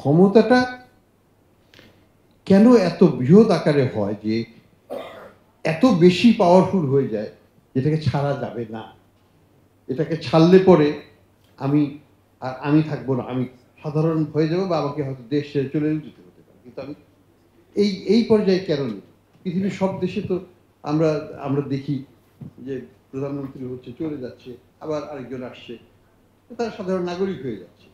ক্ষমতাটা কেন এত বৃহৎ আকারে হয় যে এত বেশি পাওয়ারফুল হয়ে যায় যেটাকে ছাড়া যাবে না, এটাকে ছাড়লে পরে আমি থাকবো না, আমি সাধারণ হয়ে যাবো বা আমাকে হয়তো দেশ ছেড়ে চলে যেতে হতে পারে। কিন্তু আমি এই পর্যায়ে কেন নেই? পৃথিবীর সব দেশে তো আমরা দেখি যে প্রধানমন্ত্রী হচ্ছে, চলে যাচ্ছে, আবার আরেকজন আসছে, তারা সাধারণ নাগরিক হয়ে যাচ্ছে।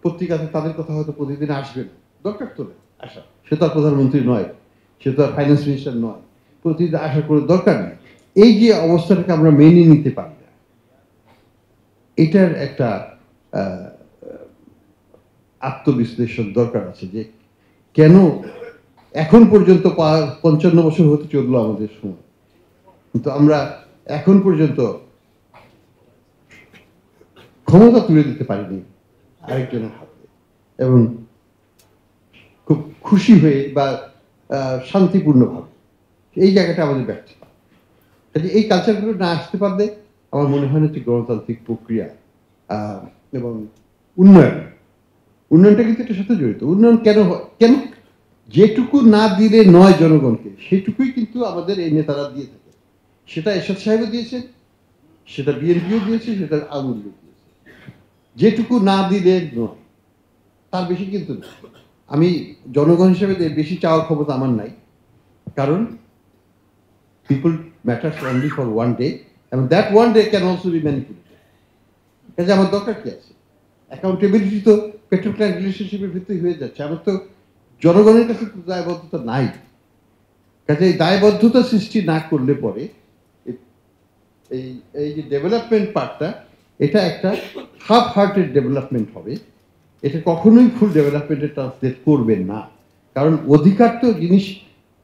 পত্রিকাতে তাদের কথা হয়তো প্রতিদিন আসবে না, দরকার তো নেই আসা, সে তো আর প্রধানমন্ত্রী নয়, সে তো আর ফাইন্যান্স মিনিস্টার নয়, প্রতিদিন আসার কোনো দরকার নেই। এই যে অবস্থাটাকে আমরা মেনে নিতে পারি না, এটার একটা আত্মবিশ্লেষণ দরকার আছে যে কেন এখন পর্যন্ত 55 বছর হতে চললো আমাদের সময়, কিন্তু আমরা এখন পর্যন্ত ক্ষমতা তুলে দিতে পারিনি আরেকজনের হাতে, এবং খুব খুশি হয়ে বা শান্তিপূর্ণভাবে। এই জায়গাটা আমাদের ব্যর্থতা। কাজে এই কালচারগুলো না আসতে পারলে আমার মনে হয় না যে গণতান্ত্রিক প্রক্রিয়া এবং উন্নয়নটা কিন্তু এটার সাথে জড়িত। উন্নয়ন কেন হয়, কেন যেটুকু না দিলে নয় জনগণকে, সেটুকুই কিন্তু আমাদের এই নেতারা দিয়ে থাকে। সেটা এরশাদ সাহেবও দিয়েছেন, সেটা বিএনপিও দিয়েছে, সেটা আওয়ামী লীগও দিয়েছে। যেটুকু না দিলে নয়, তার বেশি কিন্তু না। আমি জনগণ হিসেবে বেশি চাওয়ার ক্ষমতা আমার নাই, কারণ people matters only for one day, এবং that one day can also be manipulated. কাজে আমার দরকার কি আছে? অ্যাকাউন্টেবিলিটি তো পেট্রো ক্লায়েন্ট রিলেশনশিপের ভিত্তি হয়ে যাচ্ছে। আমার তো জনগণের কাছে তো দায়বদ্ধতা নাই। কাজে এই দায়বদ্ধতা সৃষ্টি না করলে পরে এই যে ডেভেলপমেন্ট পার্টটা, এটা একটা হাফ হার্টেড ডেভেলপমেন্ট হবে। এটা কখনোই ফুল ডেভেলপমেন্টে ট্রান্সলেট করবে না। কারণ অধিকার তো জিনিস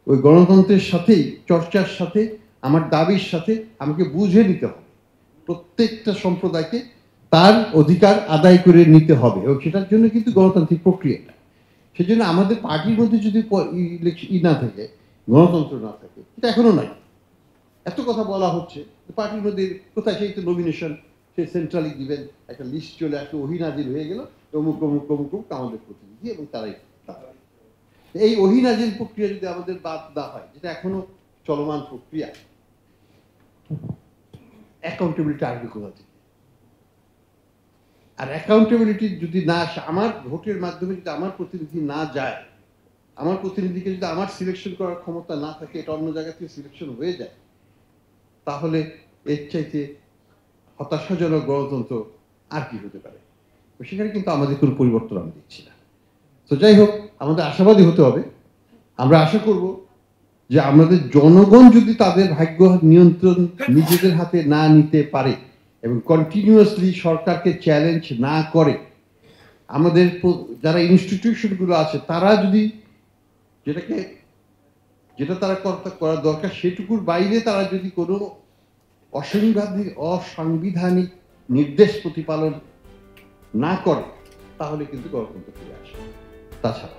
ওই গণতন্ত্রের সাথেই, চর্চার সাথে, আমার দাবির সাথে আমাকে বুঝে নিতে হবে। প্রত্যেকটা সম্প্রদায়কে তার অধিকার আদায় করে নিতে হবে, এবং সেটার জন্য কিন্তু গণতান্ত্রিক প্রক্রিয়াটা। সেজন্য আমাদের পার্টির মধ্যে যদি না থাকে, গণতন্ত্র না থাকে, এটা এখনো নাই। এত কথা বলা হচ্ছে, পার্টির মধ্যে কোথায় সেই তো নমিনেশন, সেই সেন্ট্রালি দিবেন, একটা লিস্ট চলে আসলো, ওহিনাজির হয়ে গেল, অমুক অমুক অমুক অমুক আমাদের প্রতিনিধি, এবং তারাই। এই ওহিনাজির প্রক্রিয়া যদি আমাদের বাদ দেওয়া হয়, যেটা এখনো চলমান প্রক্রিয়া, অ্যাকাউন্টেবিলিটি আসবে কোথা থেকে? আর অ্যাকাউন্টেবিলিটি যদি না আসে, আমার ভোটের মাধ্যমে যদি আমার প্রতিনিধি না যায়, আমার প্রতিনিধিকে যদি আমার সিলেকশন করার ক্ষমতা না থাকে, এটা অন্য জায়গা থেকে সিলেকশন হয়ে যায়, তাহলে এর চাইতে হতাশাজনক গণতন্ত্র আর কি হতে পারে? সেখানে কিন্তু আমাদের কোনো পরিবর্তন আমি দেখছি না। তো যাই হোক, আমাদের আশাবাদী হতে হবে। আমরা আশা করব যে আমাদের জনগণ যদি তাদের ভাগ্য নিয়ন্ত্রণ নিজেদের হাতে না নিতে পারে এবং কন্টিনিউয়াসলি সরকারকে চ্যালেঞ্জ না করে, আমাদের যারা ইনস্টিটিউশনগুলো আছে তারা যদি যেটা তারা করা দরকার সেটুকুর বাইরে তারা যদি কোনো অসাংবিধানিক নির্দেশ প্রতিপালন না করে, তাহলে কিন্তু গণতন্ত্র ফিরে আসে। তাছাড়া